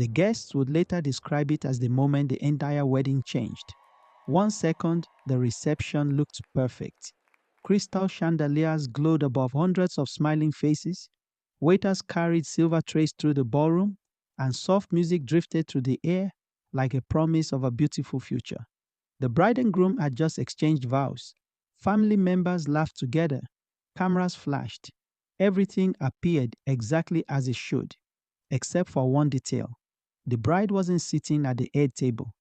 The guests would later describe it as the moment the entire wedding changed. 1 second, the reception looked perfect. Crystal chandeliers glowed above hundreds of smiling faces. Waiters carried silver trays through the ballroom, and soft music drifted through the air like a promise of a beautiful future. The bride and groom had just exchanged vows. Family members laughed together. Cameras flashed. Everything appeared exactly as it should, except for one detail. The bride wasn't sitting at the head table.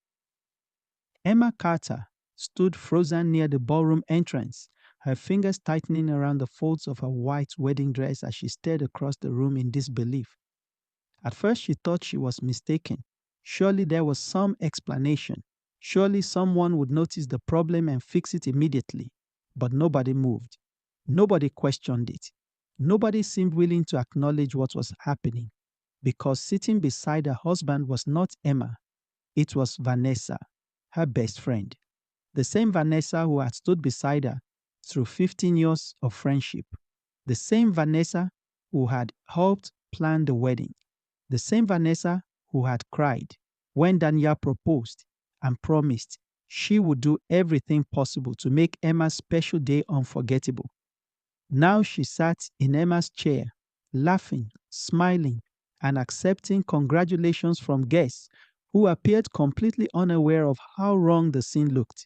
Emma Carter stood frozen near the ballroom entrance, her fingers tightening around the folds of her white wedding dress as she stared across the room in disbelief. At first, she thought she was mistaken. Surely there was some explanation. Surely someone would notice the problem and fix it immediately. But nobody moved. Nobody questioned it. Nobody seemed willing to acknowledge what was happening. Because sitting beside her husband was not Emma, it was Vanessa, her best friend. The same Vanessa who had stood beside her through 15 years of friendship. The same Vanessa who had helped plan the wedding. The same Vanessa who had cried when Danielle proposed and promised she would do everything possible to make Emma's special day unforgettable. Now she sat in Emma's chair, laughing, smiling, and accepting congratulations from guests who appeared completely unaware of how wrong the scene looked.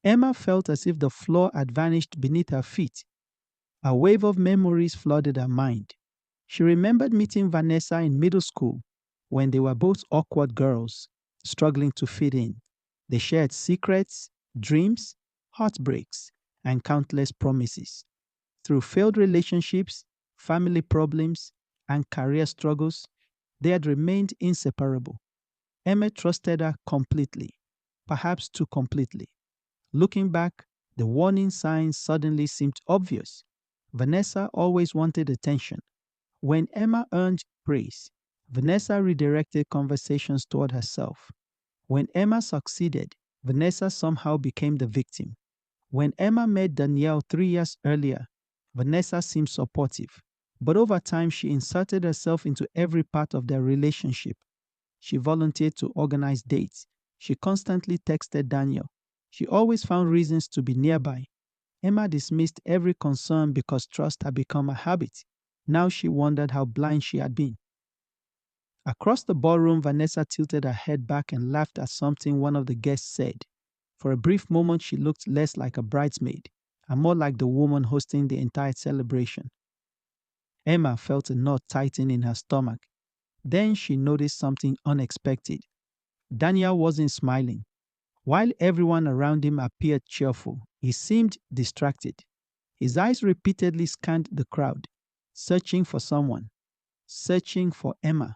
Emma felt as if the floor had vanished beneath her feet. A wave of memories flooded her mind. She remembered meeting Vanessa in middle school when they were both awkward girls, struggling to fit in. They shared secrets, dreams, heartbreaks, and countless promises. Through failed relationships, family problems, and career struggles, they had remained inseparable. Emma trusted her completely, perhaps too completely. Looking back, the warning signs suddenly seemed obvious. Vanessa always wanted attention. When Emma earned praise, Vanessa redirected conversations toward herself. When Emma succeeded, Vanessa somehow became the victim. When Emma met Danielle 3 years earlier, Vanessa seemed supportive. But over time, she inserted herself into every part of their relationship. She volunteered to organize dates. She constantly texted Danielle. She always found reasons to be nearby. Emma dismissed every concern because trust had become a habit. Now she wondered how blind she had been. Across the ballroom, Vanessa tilted her head back and laughed at something one of the guests said. For a brief moment, she looked less like a bridesmaid and more like the woman hosting the entire celebration. Emma felt a knot tighten in her stomach. Then she noticed something unexpected. Daniel wasn't smiling. While everyone around him appeared cheerful, he seemed distracted. His eyes repeatedly scanned the crowd, searching for someone, searching for Emma.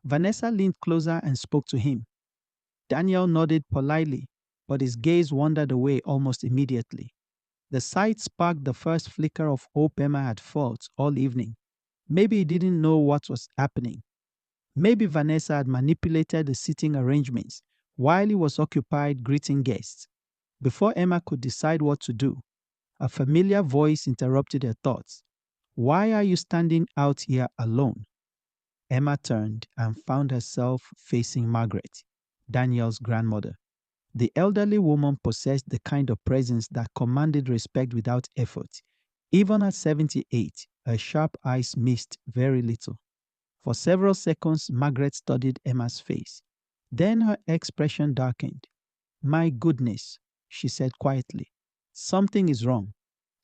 Vanessa leaned closer and spoke to him. Daniel nodded politely, but his gaze wandered away almost immediately. The sight sparked the first flicker of hope Emma had felt all evening. Maybe he didn't know what was happening. Maybe Vanessa had manipulated the seating arrangements while he was occupied greeting guests. Before Emma could decide what to do, a familiar voice interrupted her thoughts. "Why are you standing out here alone?" Emma turned and found herself facing Margaret, Daniel's grandmother. The elderly woman possessed the kind of presence that commanded respect without effort. Even at 78, her sharp eyes missed very little. For several seconds, Margaret studied Emma's face. Then her expression darkened. "My goodness," she said quietly. "Something is wrong."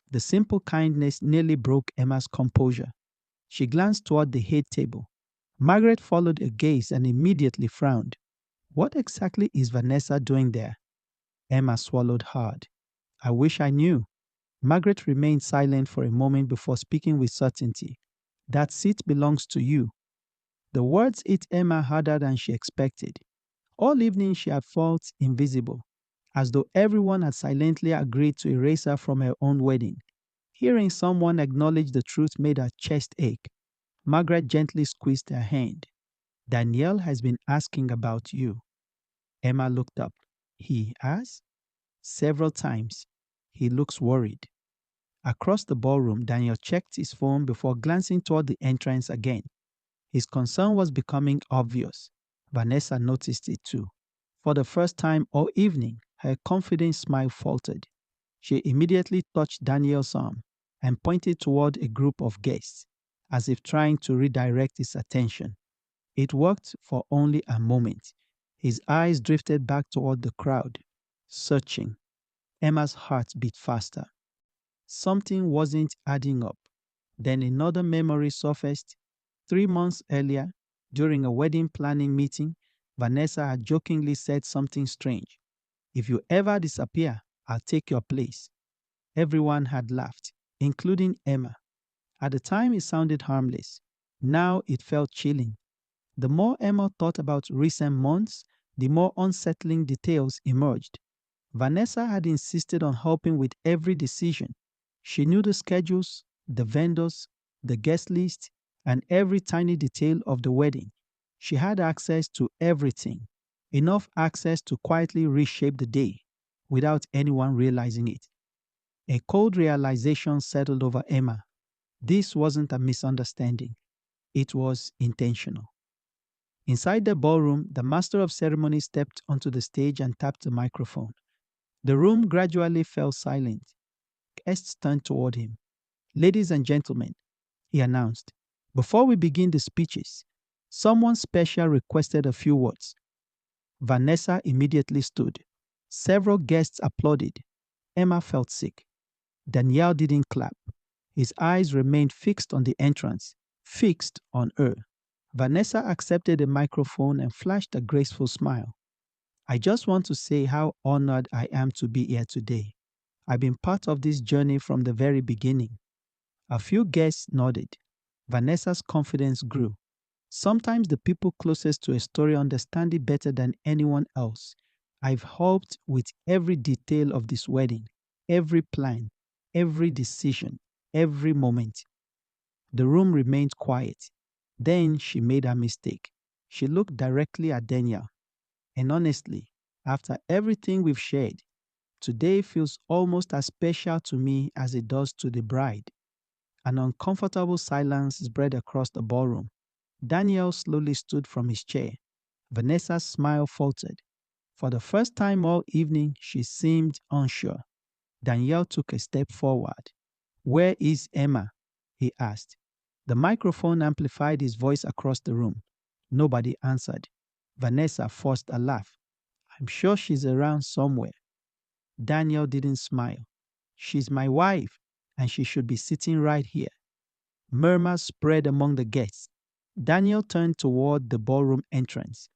The simple kindness nearly broke Emma's composure. She glanced toward the head table. Margaret followed her gaze and immediately frowned. "What exactly is Vanessa doing there?" Emma swallowed hard. "I wish I knew." Margaret remained silent for a moment before speaking with certainty. "That seat belongs to you." The words hit Emma harder than she expected. All evening she had felt invisible, as though everyone had silently agreed to erase her from her own wedding. Hearing someone acknowledge the truth made her chest ache. Margaret gently squeezed her hand. "Danielle has been asking about you." Emma looked up. "He has?" "Several times. He looks worried." Across the ballroom, Daniel checked his phone before glancing toward the entrance again. His concern was becoming obvious. Vanessa noticed it too. For the first time all evening, her confident smile faltered. She immediately touched Daniel's arm and pointed toward a group of guests, as if trying to redirect his attention. It worked for only a moment. His eyes drifted back toward the crowd, searching. Emma's heart beat faster. Something wasn't adding up. Then another memory surfaced. 3 months earlier, during a wedding planning meeting, Vanessa had jokingly said something strange. "If you ever disappear, I'll take your place." Everyone had laughed, including Emma. At the time, it sounded harmless. Now it felt chilling. The more Emma thought about recent months, the more unsettling details emerged. Vanessa had insisted on helping with every decision. She knew the schedules, the vendors, the guest list, and every tiny detail of the wedding. She had access to everything, enough access to quietly reshape the day without anyone realizing it. A cold realization settled over Emma. This wasn't a misunderstanding, it was intentional. Inside the ballroom, the master of ceremonies stepped onto the stage and tapped the microphone. The room gradually fell silent. Guests turned toward him. "Ladies and gentlemen," he announced, "before we begin the speeches, someone special requested a few words." Vanessa immediately stood. Several guests applauded. Emma felt sick. Daniel didn't clap. His eyes remained fixed on the entrance, fixed on her. Vanessa accepted the microphone and flashed a graceful smile. "I just want to say how honored I am to be here today. I've been part of this journey from the very beginning." A few guests nodded. Vanessa's confidence grew. Sometimes the people closest to a story understand it better than anyone else. "I've helped with every detail of this wedding, every plan, every decision, every moment." The room remained quiet. Then she made a mistake. She looked directly at Daniel. "And honestly, after everything we've shared, today feels almost as special to me as it does to the bride." An uncomfortable silence spread across the ballroom. Daniel slowly stood from his chair. Vanessa's smile faltered. For the first time all evening, she seemed unsure. Daniel took a step forward. "Where is Emma?" he asked. The microphone amplified his voice across the room. Nobody answered. Vanessa forced a laugh. "I'm sure she's around somewhere." Daniel didn't smile. "She's my wife, and she should be sitting right here." Murmurs spread among the guests. Daniel turned toward the ballroom entrance.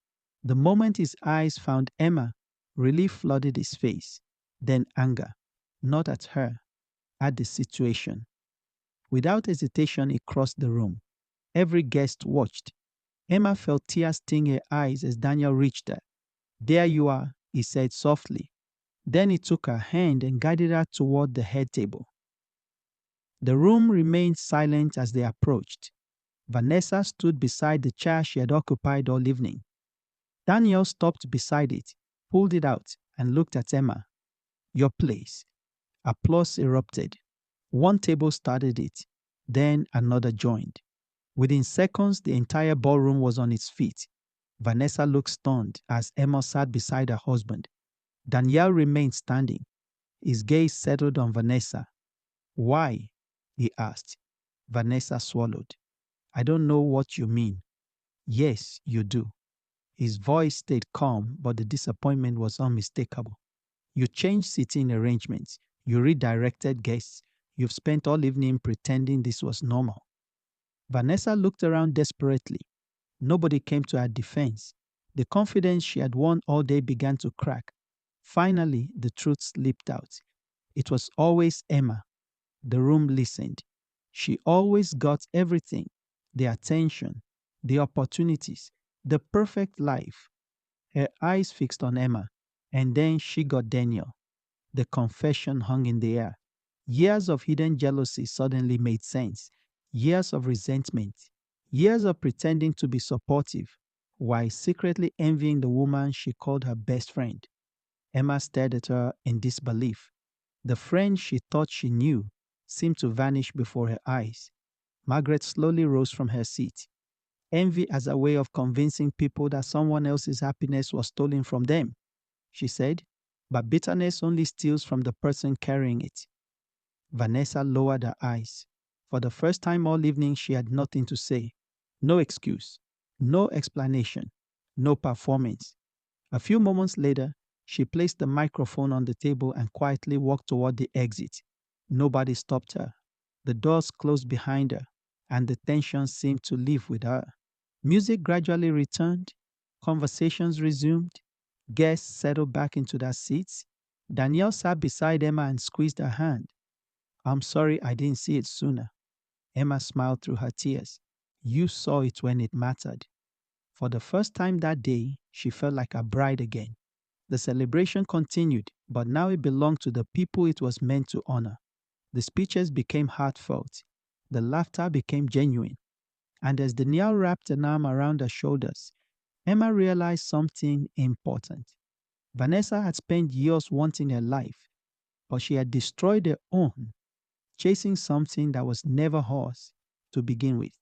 The moment his eyes found Emma, relief flooded his face, then anger, not at her, at the situation. Without hesitation, he crossed the room. Every guest watched. Emma felt tears sting her eyes as Daniel reached her. "There you are," he said softly. Then he took her hand and guided her toward the head table. The room remained silent as they approached. Vanessa stood beside the chair she had occupied all evening. Daniel stopped beside it, pulled it out, and looked at Emma. "Your place." Applause erupted. One table started it, then another joined. Within seconds, the entire ballroom was on its feet. Vanessa looked stunned as Emma sat beside her husband. Daniel remained standing. His gaze settled on Vanessa. "Why?" he asked. Vanessa swallowed. "I don't know what you mean." "Yes, you do." His voice stayed calm, but the disappointment was unmistakable. "You changed seating arrangements. You redirected guests. You've spent all evening pretending this was normal." Vanessa looked around desperately. Nobody came to her defense. The confidence she had won all day began to crack. Finally, the truth slipped out. It was always Emma. The room listened. She always got everything: the attention, the opportunities, the perfect life. Her eyes fixed on Emma, and then she got Daniel. The confession hung in the air. Years of hidden jealousy suddenly made sense. Years of resentment. Years of pretending to be supportive while secretly envying the woman she called her best friend. Emma stared at her in disbelief. The friend she thought she knew seemed to vanish before her eyes. Margaret slowly rose from her seat. envy as a way of convincing people that someone else's happiness was stolen from them, she said, but bitterness only steals from the person carrying it. Vanessa lowered her eyes. For the first time all evening, she had nothing to say. No excuse, no explanation, no performance. A few moments later, she placed the microphone on the table and quietly walked toward the exit. Nobody stopped her. The doors closed behind her, and the tension seemed to leave with her. Music gradually returned, conversations resumed, guests settled back into their seats. Danielle sat beside Emma and squeezed her hand. "I'm sorry I didn't see it sooner." Emma smiled through her tears. "You saw it when it mattered." For the first time that day, she felt like a bride again. The celebration continued, but now it belonged to the people it was meant to honor. The speeches became heartfelt. The laughter became genuine. And as Danielle wrapped an arm around her shoulders, Emma realized something important. Vanessa had spent years wanting a life, but she had destroyed her own, chasing something that was never hers to begin with.